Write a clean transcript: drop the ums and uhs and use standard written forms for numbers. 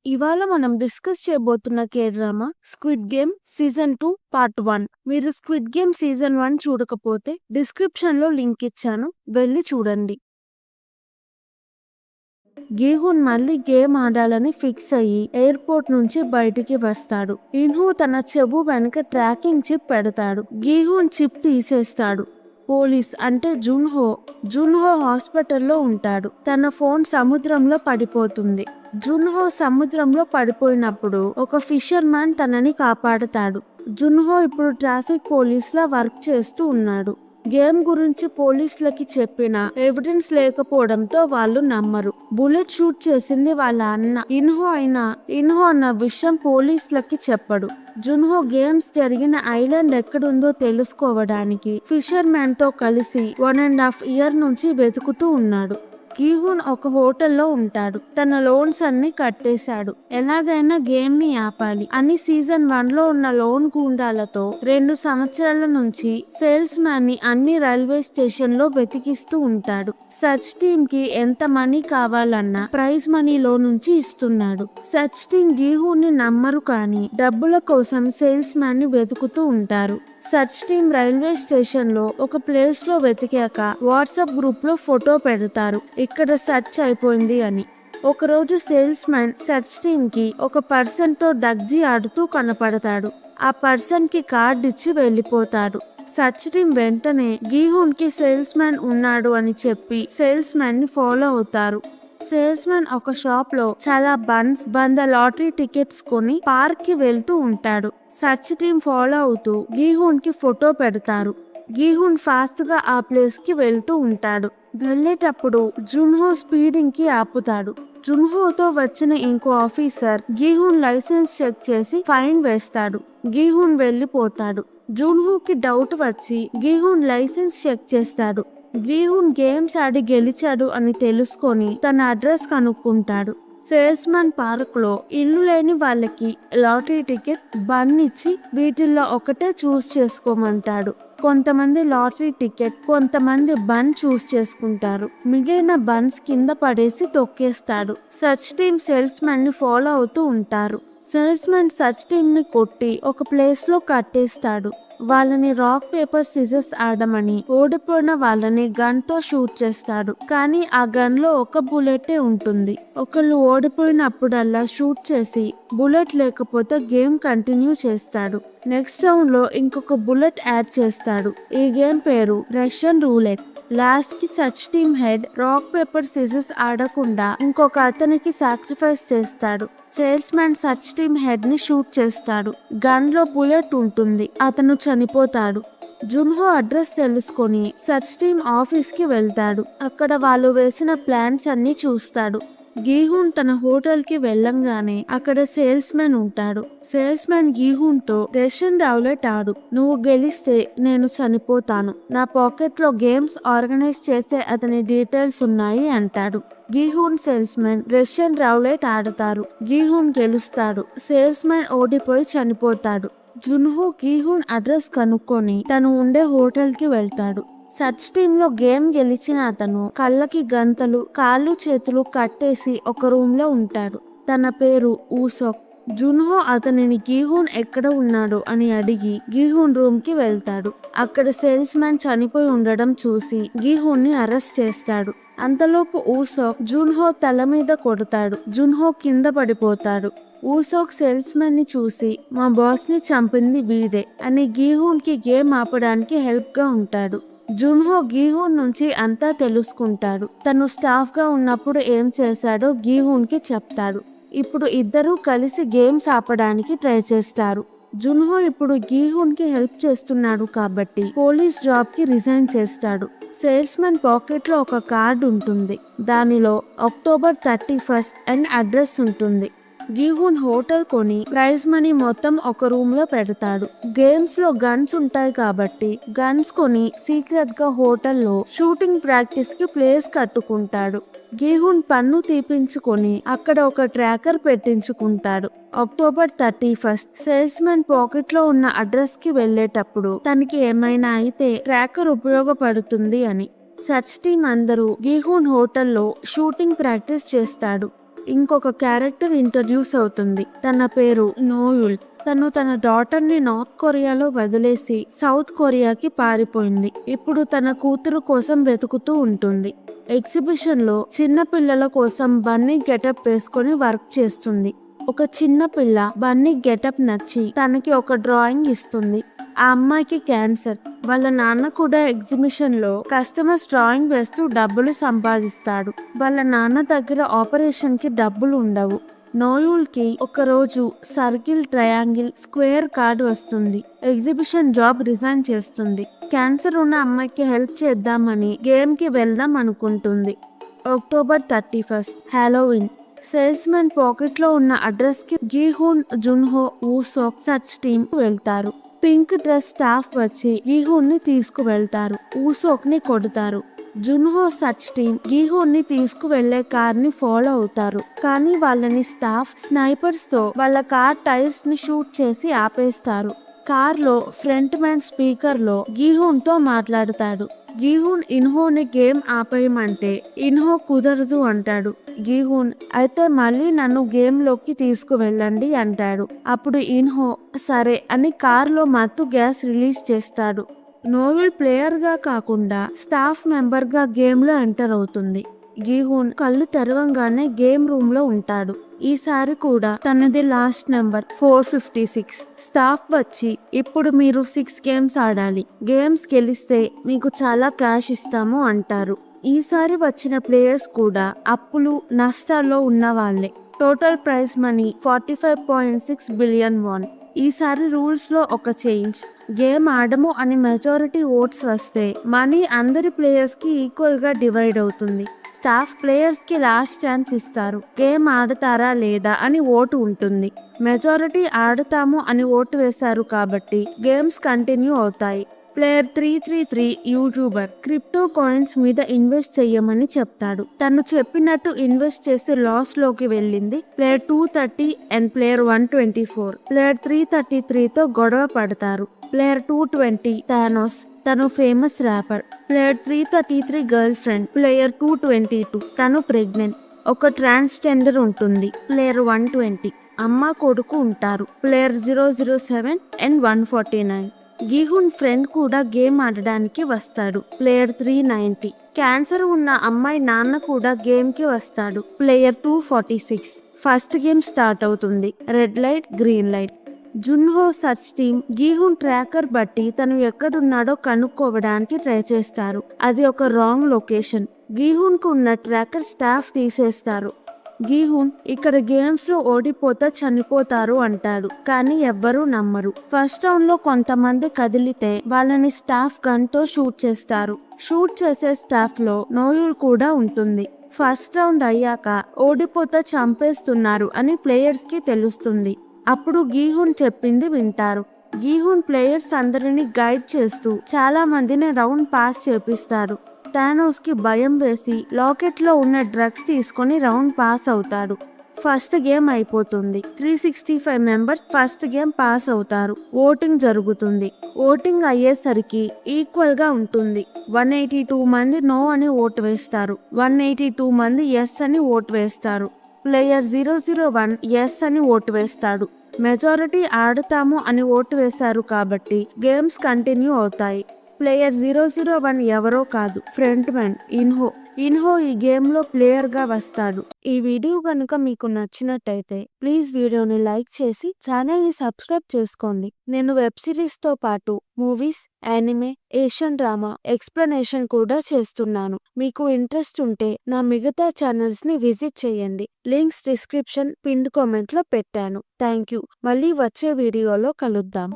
ఇవాళ మనం డిస్కస్ చేయబోతున్న కే-డ్రామా స్క్విడ్ గేమ్ సీజన్ 2 పార్ట్ 1. మీరు స్క్విడ్ గేమ్ సీజన్ 1 చూడకపోతే డిస్క్రిప్షన్ లో లింక్ ఇచ్చాను, వెళ్ళి చూడండి. గీహున్ మళ్ళీ గేమ్ ఆడాలని ఫిక్స్ అయ్యి ఎయిర్పోర్ట్ నుంచి బయటికి వస్తాడు. ఇన్హు తన చెవు వెనక ట్రాకింగ్ చిప్ పెడతాడు. గీహున్ చిప్ తీసేస్తాడు. పోలీస్ అంటే జున్హో హాస్పిటల్లో ఉంటాడు. తన ఫోన్ సముద్రంలో పడిపోతుంది. జున్హో సముద్రంలో పడిపోయినప్పుడు ఒక ఫిషర్ మ్యాన్ తనని కాపాడుతాడు. జున్హో ఇప్పుడు ట్రాఫిక్ పోలీస్ లా వర్క్ చేస్తూ ఉన్నాడు. గేమ్ గురించి పోలీసులకి చెప్పిన ఎవిడెన్స్ లేకపోవడంతో వాళ్ళు నమ్మరు. బుల్లెట్ షూట్ చేసింది వాళ్ళ అన్న ఇన్హో అన్న విషయం పోలీసులకి చెప్పడు. జున్హో గేమ్స్ జరిగిన ఐలాండ్ ఎక్కడుందో తెలుసుకోవడానికి ఫిషర్ మ్యాన్ తో కలిసి 1.5 years నుంచి వెతుకుతూ ఉన్నాడు. గీహున్ ఒక హోటల్లో ఉంటాడు. తన లోన్స్ అన్ని కట్టేశాడు. ఎలాగైనా గేమ్ ని ఆపాలి అని సీజన్ 1 లో ఉన్న లోన్ గూండాలతో 2 సంవత్సరాల నుంచి సేల్స్ మ్యాన్ ని అన్ని రైల్వే స్టేషన్ లో వెతికిస్తూ ఉంటాడు. సర్చ్ టీమ్ కి ఎంత మనీ కావాలన్నా ప్రైజ్ మనీలో నుంచి ఇస్తున్నాడు. సర్చ్ టీమ్ గీహున్ ని నమ్మరు, కానీ డబ్బుల కోసం సేల్స్ మ్యాన్ ని వెతుకుతూ ఉంటారు. సర్చ్ టీమ్ రైల్వే స్టేషన్ లో ఒక ప్లేస్ లో వెతికాక వాట్సాప్ గ్రూప్ లో ఫోటో పెడతారు, ఇక్కడ సర్చ్ అయిపోయింది అని. ఒకరోజు సేల్స్ మ్యాన్ సర్చ్ టీమ్ కి ఒక పర్సన్ తో డగ్జీ ఆడుతూ కనపడతాడు. ఆ పర్సన్ కి కార్డ్ ఇచ్చి వెళ్ళిపోతాడు. సర్చ్ టీమ్ వెంటనే గీహున్ కి సేల్స్ మ్యాన్ ఉన్నాడు అని చెప్పి సేల్స్ మ్యాన్ ని ఫాలో అవుతారు. సేల్స్ మ్యాన్ ఒక షాప్ లో చాలా వంద లాటరీ టికెట్స్ కొని పార్క్ కి వెళ్తూ ఉంటాడు. సర్చ్ టీమ్ ఫాలో అవుతూ గీహున్ కి ఫోటో పెడతారు. గీహున్ ఫాస్ట్ గా ఆ ప్లేస్ కి వెళ్తూ ఉంటాడు. వెళ్ళేటప్పుడు జున్హో స్పీడింగ్ కి ఆపుతాడు. జున్హోతో వచ్చిన ఇంకో ఆఫీసర్ గీహున్ లైసెన్స్ చెక్ చేసి ఫైన్ వేస్తాడు. గీహున్ వెళ్ళిపోతాడు. జున్హోకి డౌట్ వచ్చి గీహున్ లైసెన్స్ చెక్ చేస్తాడు. గీహున్ గేమ్స్ ఆడి గెలిచాడు అని తెలుసుకొని తన అడ్రస్ కనుక్కుంటాడు. సేల్స్ మ్యాన్ పార్క్ లో ఇల్లు లేని వాళ్ళకి లాటరీ టికెట్ బన్ ఇచ్చి వీటిల్లో ఒకటే చూస్ చేసుకోమంటాడు. కొంతమంది లాటరీ టికెట్, కొంతమంది బన్ చూస్ చేసుకుంటారు. మిగిలిన బన్స్ కింద పడేసి తొక్కేస్తాడు. సర్చ్ టీమ్ సేల్స్ మ్యాన్ ని ఫాలో అవుతూ ఉంటారు. సేల్స్ మ్యాన్ సర్చ్ టీమ్ ని కొట్టి ఒక ప్లేస్ లో కట్టేస్తాడు. వాళ్ళని రాక్ పేపర్ సిజర్స్ ఆడమని ఓడిపోయిన వాళ్ళని గన్ తో షూట్ చేస్తాడు. కానీ ఆ గన్ లో ఒక బుల్లెటే ఉంటుంది. ఒకళ్ళు ఓడిపోయినప్పుడల్లా షూట్ చేసి బుల్లెట్ లేకపోతే గేమ్ కంటిన్యూ చేస్తాడు. నెక్స్ట్ రౌండ్ లో ఇంకొక బుల్లెట్ యాడ్ చేస్తాడు. ఈ గేమ్ పేరు రష్యన్ రూలెట్. లాస్ట్ కి search team head rock paper scissors ఆడకుండా ఇంకొక అతనికి సాక్రిఫైస్ చేస్తాడు. Sales man search team head ని షూట్ చేస్తాడు. గన్ లో బుల్లెట్ ఉంటుంది. అతను చనిపోతాడు. జున్హో అడ్రస్ తెలుసుకొని సర్చ్ టీమ్ ఆఫీస్ కి వెళ్తాడు. అక్కడ వాళ్ళు వేసిన ప్లాన్స్ అన్ని చూస్తాడు. గీహున్ తన హోటల్ కి వెళ్ళంగానే అక్కడ సేల్స్ మ్యాన్ ఉంటాడు. సేల్స్ మ్యాన్ గీహున్ తో రష్యన్ రౌలెట్ ఆడు, నువ్వు గెలిస్తే నేను చనిపోతాను, నా పాకెట్ లో గేమ్స్ ఆర్గనైజ్ చేసే అతని డీటెయిల్స్ ఉన్నాయి అంటాడు. గీహున్ సేల్స్ మ్యాన్ రష్యన్ రౌలెట్ ఆడతారు. గీహున్ గెలుస్తాడు. సేల్స్ మ్యాన్ ఓడిపోయి చనిపోతాడు. జున్హో గీహున్ అడ్రస్ కనుక్కొని తను ఉండే హోటల్ కి వెళ్తాడు. సర్చ్ టీమ్ లో గేమ్ గెలిచిన అతను కళ్ళకి గంతలు, కాళ్ళు చేతులు కట్టేసి ఒక రూమ్ లో ఉంటాడు. తన పేరు ఊసోక్. జున్హో అతనిని గీహున్ ఎక్కడ ఉన్నాడు అని అడిగి గీహున్ రూమ్ కి వెళ్తాడు. అక్కడ సేల్స్ మ్యాన్ చనిపోయి ఉండడం చూసి గీహున్ ని అరెస్ట్ చేస్తాడు. అంతలోపు ఊసోక్ జున్హో తల మీద కొడతాడు. జున్హో కింద పడిపోతాడు. ఊసోక్ సేల్స్ మ్యాన్ ని చూసి మా బాస్ ని చంపింది వీడే అని గీహున్ కి గేమ్ ఆపడానికి హెల్ప్ గా ఉంటాడు. జున్హో గీహున్ నుంచి అంతా తెలుసుకుంటాడు. తను స్టాఫ్ గా ఉన్నప్పుడు ఏం చేశాడో గీహున్ కి చెప్తాడు. ఇప్పుడు ఇద్దరూ కలిసి గేమ్స్ ఆపడానికి ట్రై చేస్తారు. జున్హో ఇప్పుడు గీహున్ కి హెల్ప్ చేస్తున్నాడు కాబట్టి పోలీస్ జాబ్ కి రిజైన్ చేస్తాడు. సేల్స్ మ్యాన్ పాకెట్ లో ఒక కార్డ్ ఉంటుంది. దానిలో October 31st అండ్ అడ్రస్ ఉంటుంది. గీహున్ హోటల్ కొని ప్రైజ్ మనీ మొత్తం ఒక రూమ్ లో పెడతాడు. గేమ్స్ లో గన్స్ ఉంటాయి కాబట్టి గన్స్ కొని సీక్రెట్ గా హోటల్లో షూటింగ్ ప్రాక్టీస్ కి ప్లేస్ కట్టుకుంటాడు. గీహున్ పన్ను తీపించుకొని అక్కడ ఒక ట్రాకర్ పెట్టించుకుంటాడు. October 31st salesman pocket లో ఉన్న అడ్రస్ కి వెళ్లేటప్పుడు తనకి ఏమైనా అయితే ట్రాకర్ ఉపయోగపడుతుంది అని. సర్చ్ టీమ్ అందరూ గీహున్ హోటల్లో షూటింగ్ ప్రాక్టీస్ చేస్తాడు. ఇంకొక క్యారెక్టర్ ఇంట్రడ్యూస్ అవుతుంది. తన పేరు నోయుల్. తను తన డాటర్ ని నార్త్ కొరియాలో వదిలేసి సౌత్ కొరియాకి పారిపోయింది. ఇప్పుడు తన కూతురు కోసం వెతుకుతూ ఉంటుంది. ఎగ్జిబిషన్ లో చిన్న పిల్లల కోసం బన్నీ గెటప్ వేసుకొని వర్క్ చేస్తుంది. ఒక చిన్న పిల్ల బన్నీ గెటప్ నచ్చి తనకి ఒక డ్రాయింగ్ ఇస్తుంది. ఆ అమ్మాయికి క్యాన్సర్. వాళ్ళ నాన్న కూడా ఎగ్జిబిషన్ లో కస్టమర్స్ డ్రాయింగ్ వేస్తూ డబ్బులు సంపాదిస్తాడు. వాళ్ళ నాన్న దగ్గర ఆపరేషన్ కి డబ్బులు ఉండవు. నోయుల్ కి ఒక రోజు సర్కిల్, ట్రయాంగిల్, స్క్వేర్ కార్డు వస్తుంది. ఎగ్జిబిషన్ జాబ్ రిజైన్ చేస్తుంది. క్యాన్సర్ ఉన్న అమ్మాయికి హెల్ప్ చేద్దామని గేమ్ కి వెళ్దాం అనుకుంటుంది. October 31 Halloween. Sales men pocket లో ఉన్న అడ్రస్ కి గీహూన్, జున్హో, ఊసోక్, సచ్ టీమ్ వెళ్తారు. పింక్ డ్రెస్ స్టాఫ్ వచ్చి గీహూన్ ని తీసుకువెళ్తారు. ఊసోక్ ని కొడతారు. జున్హో, సచ్ టీమ్ గీహూన్ ని తీసుకువెళ్లే కార్ ని ఫాలో అవుతారు. కానీ వాళ్ళని స్టాఫ్ స్నైపర్స్ తో వాళ్ళ కార్ టైర్స్ ని షూట్ చేసి ఆపేస్తారు. కార్ లో ఫ్రంట్ మ్యాన్ స్పీకర్ లో గీహూన్ తో మాట్లాడతాడు. గీహూన్ ఇన్హోని గేమ్ ఆపేయమంటే ఇన్హో కుదరదు అంటాడు. గీహూన్ అయితే మళ్ళీ నన్ను గేమ్ లోకి తీసుకువెళ్ళండి అంటాడు. అప్పుడు ఇన్హో సరే అని కార్ లో మత్తు గ్యాస్ రిలీజ్ చేస్తాడు. నోవెల్ ప్లేయర్ గా కాకుండా స్టాఫ్ మెంబర్ గా గేమ్ లో ఎంటర్ అవుతుంది. గీహూన్ కళ్ళు తెరవంగానే గేమ్ రూమ్ లో ఉంటాడు. ఈసారి కూడా తనది లాస్ట్ నెంబర్ 456. స్టాఫ్ వచ్చి ఇప్పుడు మీరు 6 గేమ్స్ ఆడాలి. గేమ్స్ గెలిస్తే మీకు చాలా క్యాష్ ఇస్తాము అంటారు. ఈసారి వచ్చిన ప్లేయర్స్ కూడా అప్పులు, నష్టాల్లో ఉన్న వాళ్ళే. Total prize money 45.6 billion won. ఈసారి రూల్స్ లో ఒక చేంజ్. గేమ్ ఆడము అని మెజారిటీ ఓట్స్ వస్తే మనీ అందరి ప్లేయర్స్ కి ఈక్వల్ గా డివైడ్ అవుతుంది. స్టాఫ్ ప్లేయర్స్ కి లాస్ట్ ఛాన్స్ ఇస్తారు. గేమ్ ఆడతారా లేదా అని ఓటు ఉంటుంది. మెజారిటీ ఆడతాము అని ఓటు వేశారు కాబట్టి గేమ్స్ కంటిన్యూ అవుతాయి. ప్లేయర్ 333 యూట్యూబర్ క్రిప్టో కాయిన్స్ మీద ఇన్వెస్ట్ చెయ్యమని చెప్తాడు. తను చెప్పినట్టు ఇన్వెస్ట్ చేసి లాస్ లోకి వెళ్ళింది ప్లేయర్ 230 అండ్ ప్లేయర్ 124. ప్లేయర్ 333తో గొడవ పడతారు. Player 220 Thanos. తను famous rapper. Player 333 girlfriend player 222. తను ప్రెగ్నెంట్. ఒక ట్రాన్స్జెండర్ ఉంటుంది. ప్లేయర్ 120 అమ్మ, కొడుకు ఉంటారు. Player 007 and 149. గీహున్ ఫ్రెండ్ కూడా గేమ్ ఆడడానికి వస్తాడు. ప్లేయర్ 390 క్యాన్సర్ ఉన్న అమ్మాయి నాన్న కూడా గేమ్ కి వస్తాడు. ప్లేయర్ 246. ఫస్ట్ గేమ్ స్టార్ట్ అవుతుంది. Red light, green light. Junho, సచ్ టీమ్ గీహున్ ట్రాకర్ బట్టి తను ఎక్కడున్నాడో కనుక్కోవడానికి ట్రై చేస్తారు. అది ఒక రాంగ్ లొకేషన్. గీహున్ కు ఉన్న ట్రాకర్ స్టాఫ్ తీసేస్తారు. గీహున్ ఇక్కడ గేమ్స్ లో ఓడిపోతే చనిపోతారు అంటాడు. కానీ ఎవ్వరూ నమ్మరు. ఫస్ట్ రౌండ్ లో కొంతమంది కదిలితే వాళ్ళని స్టాఫ్ గన్ తో షూట్ చేస్తారు. షూట్ చేసే స్టాఫ్ లో నోయుల్ కూడా ఉంటుంది. ఫస్ట్ రౌండ్ అయ్యాక ఓడిపోతే చంపేస్తున్నారు అని ప్లేయర్స్ కి తెలుస్తుంది. అప్పుడు గీహున్ చెప్పింది వింటారు. గీహున్ ప్లేయర్స్ అందరినీ గైడ్ చేస్తూ చాలా మందిని రౌండ్ పాస్ చేపిస్తాడు. థానోస్ కి భయం వేసి లాకెట్ లో ఉన్న డ్రగ్స్ తీసుకొని రౌండ్ పాస్ అవుతాడు. ఫస్ట్ గేమ్ అయిపోతుంది. 365 మెంబర్స్ ఫస్ట్ గేమ్ పాస్ అవుతారు. ఓటింగ్ జరుగుతుంది. ఓటింగ్ అయ్యేసరికి ఈక్వల్ గా ఉంటుంది. 182 మంది నో అని ఓటు వేస్తారు. 182 మంది ఎస్ అని ఓటు వేస్తారు. ప్లేయర్ 001 ఎస్ అని ఓటు వేస్తాడు. మెజారిటీ ఆడతాము అని ఓటు వేశారు కాబట్టి గేమ్స్ కంటిన్యూ అవుతాయి. ప్లేయర్ 001 ఎవరో కాదు, ఫ్రంట్ మ్యాన్ ఇన్హో. ఇన్హో ఈ గేమ్ లో ప్లేయర్ గా వస్తాడు. ఈ వీడియో కనుక మీకు నచ్చినట్టయితే ప్లీజ్ వీడియోని లైక్ చేసి ఛానల్ ని సబ్స్క్రైబ్ చేసుకోండి. నేను వెబ్ సిరీస్ తో పాటు movies, anime, Asian drama explanation కూడా చేస్తున్నాను. మీకు ఇంట్రెస్ట్ ఉంటే నా మిగతా ఛానల్స్ ని విజిట్ చేయండి. లింక్స్ డిస్క్రిప్షన్, పిన్డ్ కామెంట్ లో పెట్టాను. Thank you. మళ్ళీ వచ్చే వీడియోలో కలుద్దాం.